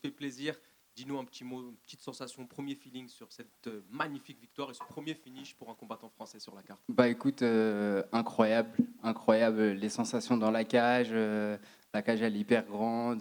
se fait plaisir. Dis-nous un petit mot, une petite sensation, premier feeling sur cette magnifique victoire et ce premier finish pour un combattant français sur la carte. Bah écoute, incroyable, incroyable, les sensations dans la cage elle est hyper grande,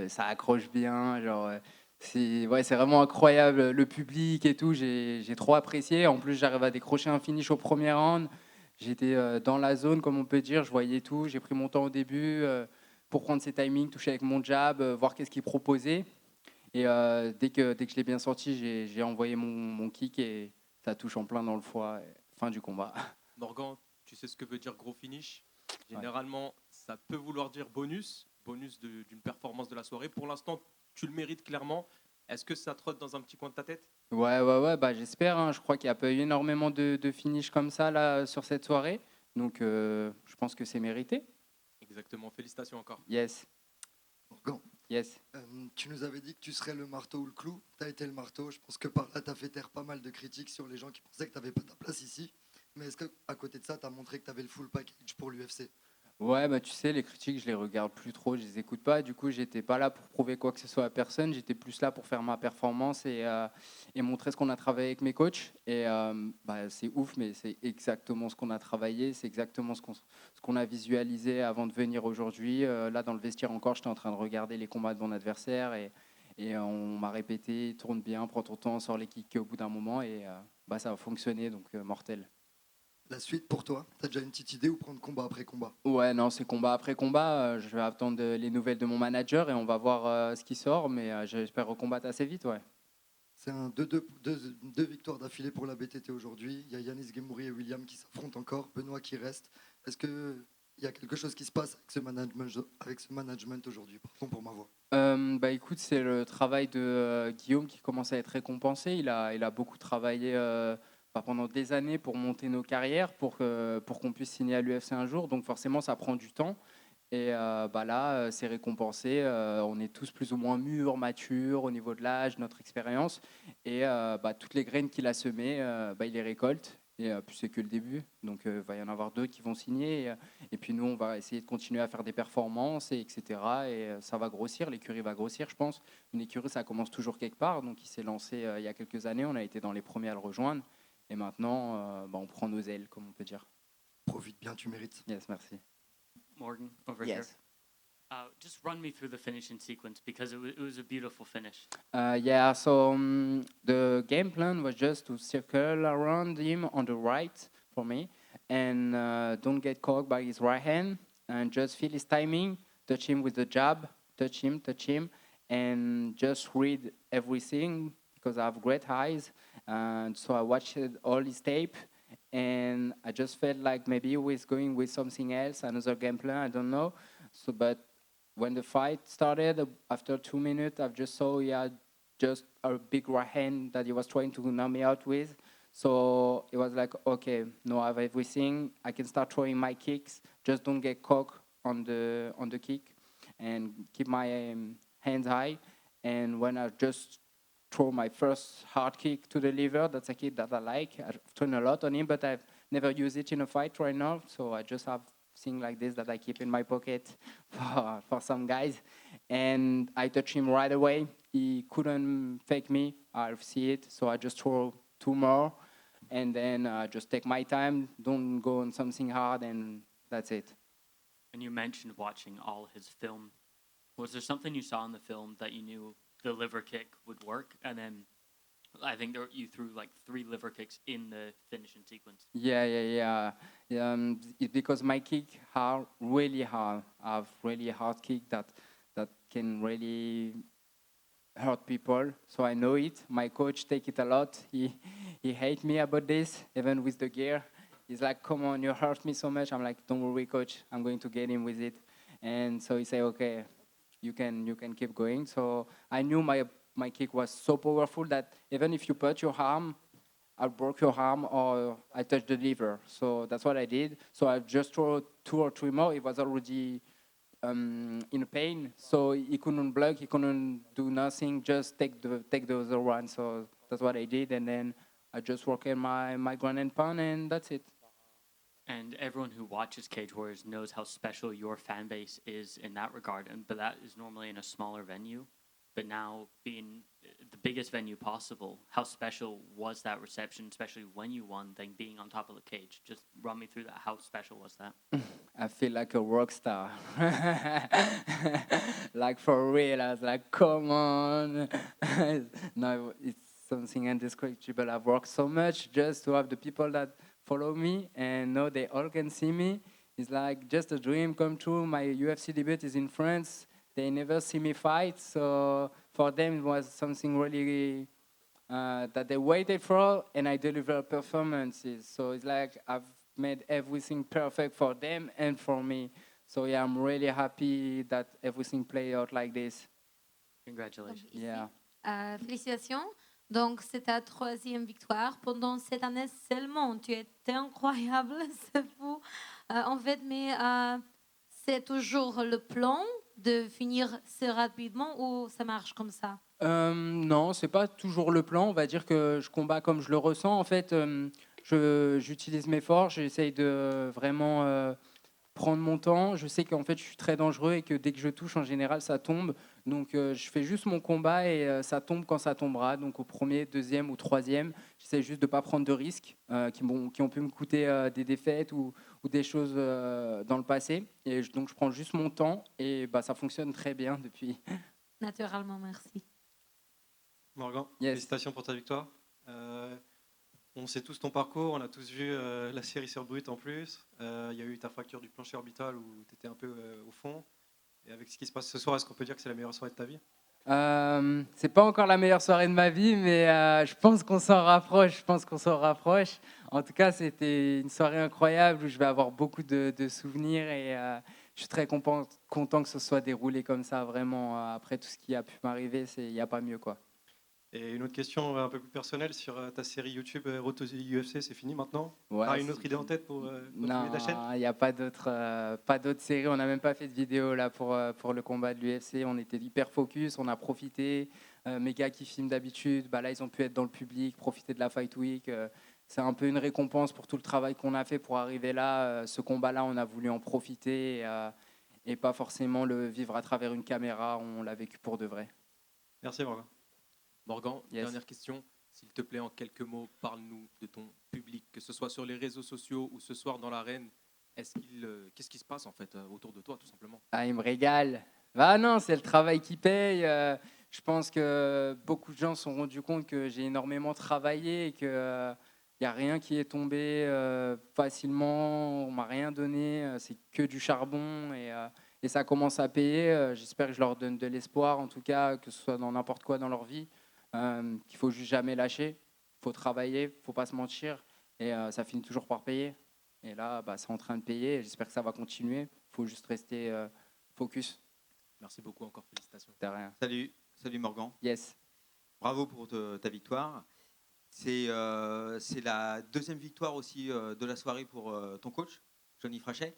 ça accroche bien, genre c'est vraiment incroyable, le public et tout, j'ai trop apprécié. En plus, j'arrive à décrocher un finish au premier round. J'étais dans la zone, comme on peut dire, je voyais tout, j'ai pris mon temps au début pour prendre ses timings, toucher avec mon jab, voir qu'est-ce qu'il proposait. Et dès que je l'ai bien sorti, j'ai envoyé mon kick et ça touche en plein dans le foie. Et fin du combat. Morgan, tu sais ce que veut dire gros finish. Ouais. Généralement, ça peut vouloir dire bonus d'une performance de la soirée. Pour l'instant, tu le mérites clairement. Est-ce que ça trotte dans un petit coin de ta tête? Ouais, bah, j'espère, hein. Je crois qu'il n'y a pas eu énormément de finish comme ça là, sur cette soirée. Donc je pense que c'est mérité. Exactement, félicitations encore. Yes, Morgan, yes. tu nous avais dit que tu serais le marteau ou le clou. Tu as été le marteau. Je pense que par là, tu as fait taire pas mal de critiques sur les gens qui pensaient que tu n'avais pas ta place ici. Mais est-ce qu'à côté de ça, tu as montré que tu avais le full package pour l'UFC? Ouais, bah tu sais, les critiques, je les regarde plus trop, je les écoute pas. Du coup, j'étais pas là pour prouver quoi que ce soit à personne. J'étais plus là pour faire ma performance et montrer ce qu'on a travaillé avec mes coachs. Et bah, c'est ouf, mais c'est exactement ce qu'on a travaillé, c'est exactement ce qu'on a visualisé avant de venir aujourd'hui. Là, dans le vestiaire encore, j'étais en train de regarder les combats de mon adversaire et on m'a répété, tourne bien, prends ton temps, sors les kicks au bout d'un moment et bah, ça a fonctionné, donc mortel. La suite pour toi, tu as déjà une petite idée ou prendre combat après combat? Ouais, non, c'est combat après combat. Je vais attendre les nouvelles de mon manager et on va voir ce qui sort. Mais j'espère recombattre assez vite, ouais. C'est deux victoires d'affilée pour la BTT aujourd'hui. Il y a Yanis Gemouri et William qui s'affrontent encore, Benoît qui reste. Est-ce qu'il y a quelque chose qui se passe avec ce management aujourd'hui? Pardon pour ma voix. Bah écoute, c'est le travail de Guillaume qui commence à être récompensé. Il a beaucoup travaillé bah, pendant des années pour monter nos carrières, pour qu'on puisse signer à l'UFC un jour. Donc forcément, ça prend du temps. Et bah là, c'est récompensé. On est tous plus ou moins mûrs, matures au niveau de l'âge, notre expérience. Et bah, toutes les graines qu'il a semées, bah, il les récolte. Et puis c'est que le début. Donc il va y en avoir deux qui vont signer. Et puis nous, on va essayer de continuer à faire des performances, etc. Et ça va grossir. L'écurie va grossir, je pense. Une écurie, ça commence toujours quelque part. Donc il s'est lancé il y a quelques années. On a été dans les premiers à le rejoindre. Et maintenant, bah, on prend nos ailes, comme on peut dire. Profite bien, tu mérites. Yes, merci. Morgan, over Yes. here. Just run me through the finishing sequence because it was a beautiful finish. Yeah, so the game plan was just to circle around him on the right for me and don't get caught by his right hand and just feel his timing, touch him with the jab, touch him, and just read everything because I have great eyes. And so I watched all his tape and I just felt like maybe he was going with something else, another game plan, I don't know. So, but when the fight started, after 2 minutes, I just saw he had just a big right hand that he was trying to knock me out with. So it was like, okay, now I have everything. I can start throwing my kicks. Just don't get caught on the kick, and keep my hands high. And when I just throw my first hard kick to the liver, that's a kick that I like. I've thrown a lot on him, but I've never used it in a fight right now. So I just have things like this that I keep in my pocket for some guys. And I touch him right away. He couldn't fake me. I see it. So I just throw two more and then just take my time. Don't go on something hard, and that's it. And you mentioned watching all his film. Was there something you saw in the film that you knew the liver kick would work? And then I think you threw like 3 liver kicks in the finishing sequence. Yeah. It's because my kick are really hard. I have really hard kick that can really hurt people. So I know it. My coach take it a lot. He hate me about this, even with the gear. He's like, "Come on, you hurt me so much." I'm like, "Don't worry, coach. I'm going to get him with it." And so he say, "Okay, you can keep going." So I knew my kick was so powerful that even if you put your arm, I broke your arm or I touched the liver. So that's what I did. So I just threw 2 or 3 more. It was already in pain, so he couldn't block, he couldn't do nothing, just take the other one. So that's what I did, and then I just work in my ground and pound, and that's it. And everyone who watches Cage Warriors knows how special your fan base is in that regard. But that is normally in a smaller venue. but now being the biggest venue possible, how special was that reception, especially when you won, then being on top of the cage? Just run me through that. How special was that? I feel like a rock star. Like for real, I was like, come on. No, it's something indescribable. I've worked so much just to have the people that follow me and know they all can see me. It's like just a dream come true. My UFC debut is in France. They never see me fight, so for them it was something really that they waited for, and I deliver performances. So it's like I've made everything perfect for them and for me. So yeah, I'm really happy that everything played out like this. Congratulations. Ici, Yeah. félicitations. Donc, c'est ta troisième victoire pendant cette année seulement. Tu étais incroyable, c'est fou. En fait, mais c'est toujours le plan de finir si rapidement ou ça marche comme ça? Non, c'est pas toujours le plan. On va dire que je combats comme je le ressens. En fait, j'utilise mes forces. J'essaye de vraiment prendre mon temps. Je sais qu'en fait, je suis très dangereux et que dès que je touche, en général, ça tombe. Donc, je fais juste mon combat et ça tombe quand ça tombera. Donc, au premier, deuxième ou troisième, j'essaie juste de ne pas prendre de risques qui ont pu me coûter des défaites ou des choses dans le passé. Et donc, je prends juste mon temps et bah, ça fonctionne très bien depuis. Naturellement, merci. Morgan, Yes. félicitations pour ta victoire. On sait tous ton parcours, on a tous vu la série sur Brut en plus. Il y a eu ta fracture du plancher orbital où tu étais un peu au fond. Et avec ce qui se passe ce soir, est-ce qu'on peut dire que c'est la meilleure soirée de ta vie? C'est pas encore la meilleure soirée de ma vie, mais je pense qu'on s'en rapproche. Je pense qu'on s'en rapproche. En tout cas, c'était une soirée incroyable où je vais avoir beaucoup de souvenirs et je suis très content que ce soit déroulé comme ça. Vraiment, après tout ce qui a pu m'arriver, il n'y a pas mieux, quoi. Et une autre question un peu plus personnelle sur ta série YouTube Road to the UFC, c'est fini maintenant? Ouais, Une autre idée en tête pour continuer non, ta chaîne? il n'y a pas d'autres séries. On n'a même pas fait de vidéo là pour le combat de l'UFC. On était hyper focus, on a profité. Mes gars qui filment d'habitude, bah là ils ont pu être dans le public, profiter de la Fight Week. C'est un peu une récompense pour tout le travail qu'on a fait pour arriver là. Ce combat-là, on a voulu en profiter et pas forcément le vivre à travers une caméra. On l'a vécu pour de vrai. Merci Morgan. Morgan, Yes. dernière question. S'il te plaît, en quelques mots, parle-nous de ton public, que ce soit sur les réseaux sociaux ou ce soir dans l'arène. Qu'est-ce qui se passe en fait autour de toi, tout simplement? Ah, il me régale. Bah non, c'est le travail qui paye. Je pense que beaucoup de gens se sont rendus compte que j'ai énormément travaillé et que il n'y a rien qui est tombé facilement. On m'a rien donné. C'est que du charbon et ça commence à payer. J'espère que je leur donne de l'espoir, en tout cas, que ce soit dans n'importe quoi dans leur vie, qu'il faut juste jamais lâcher. Il faut travailler, il ne faut pas se mentir et ça finit toujours par payer. Et là, bah, c'est en train de payer. Et j'espère que ça va continuer. Il faut juste rester focus. Merci beaucoup, encore félicitations. De rien. Salut Morgan. Yes. Bravo pour ta victoire. C'est la deuxième victoire aussi de la soirée pour ton coach, Johnny Frachet.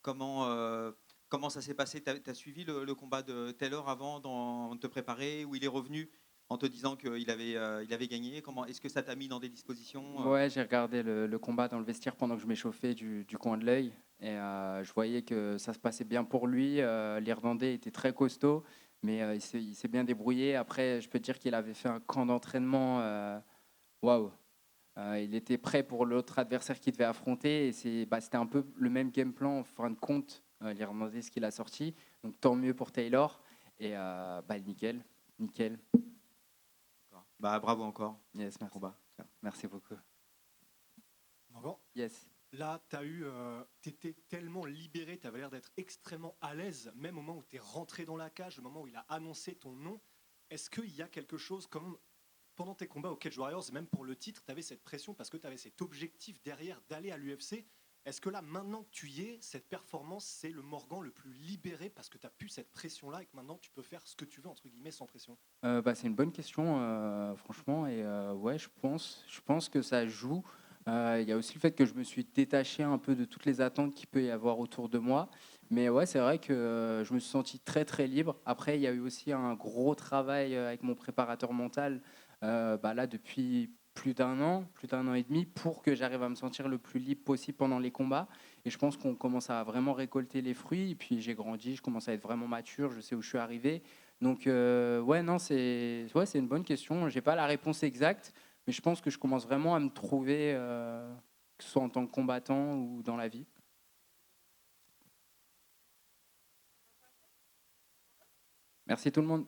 Comment ça s'est passé? Tu as suivi le combat de Taylor avant de te préparer, où il est revenu en te disant qu'il avait gagné? Est-ce que ça t'a mis dans des dispositions Ouais, j'ai regardé le combat dans le vestiaire pendant que je m'échauffais du coin de l'œil. Et je voyais que ça se passait bien pour lui. L'Irlandais était très costaud, mais il s'est bien débrouillé. Après, je peux te dire qu'il avait fait un camp d'entraînement. Waouh! Il était prêt pour l'autre adversaire qu'il devait affronter. Et c'était un peu le même game plan en fin de compte, l'Irlandais, ce qu'il a sorti. Donc tant mieux pour Taylor. Et nickel. Bravo encore. Yes, merci. Combat. Merci beaucoup. Morgan, Yes. là, tu étais tellement libéré, tu avais l'air d'être extrêmement à l'aise, même au moment où tu es rentré dans la cage, au moment où il a annoncé ton nom. Est-ce qu'il y a quelque chose comme pendant tes combats au Cage Warriors, et même pour le titre, tu avais cette pression parce que tu avais cet objectif derrière d'aller à l'UFC? Est-ce que là, maintenant que tu y es, cette performance, c'est le Morgan le plus libéré parce que tu as pu cette pression-là et que maintenant tu peux faire ce que tu veux, entre guillemets, sans pression? C'est une bonne question, franchement. Et ouais, je pense que ça joue. Il y a aussi le fait que je me suis détaché un peu de toutes les attentes qu'il peut y avoir autour de moi. Mais ouais, c'est vrai que je me suis senti très très libre. Après, il y a eu aussi un gros travail avec mon préparateur mental là depuis plus d'un an et demi, pour que j'arrive à me sentir le plus libre possible pendant les combats. Et je pense qu'on commence à vraiment récolter les fruits. Et puis j'ai grandi, je commence à être vraiment mature, je sais où je suis arrivé. Donc, ouais, non, c'est une bonne question. J'ai pas la réponse exacte, mais je pense que je commence vraiment à me trouver, que ce soit en tant que combattant ou dans la vie. Merci tout le monde.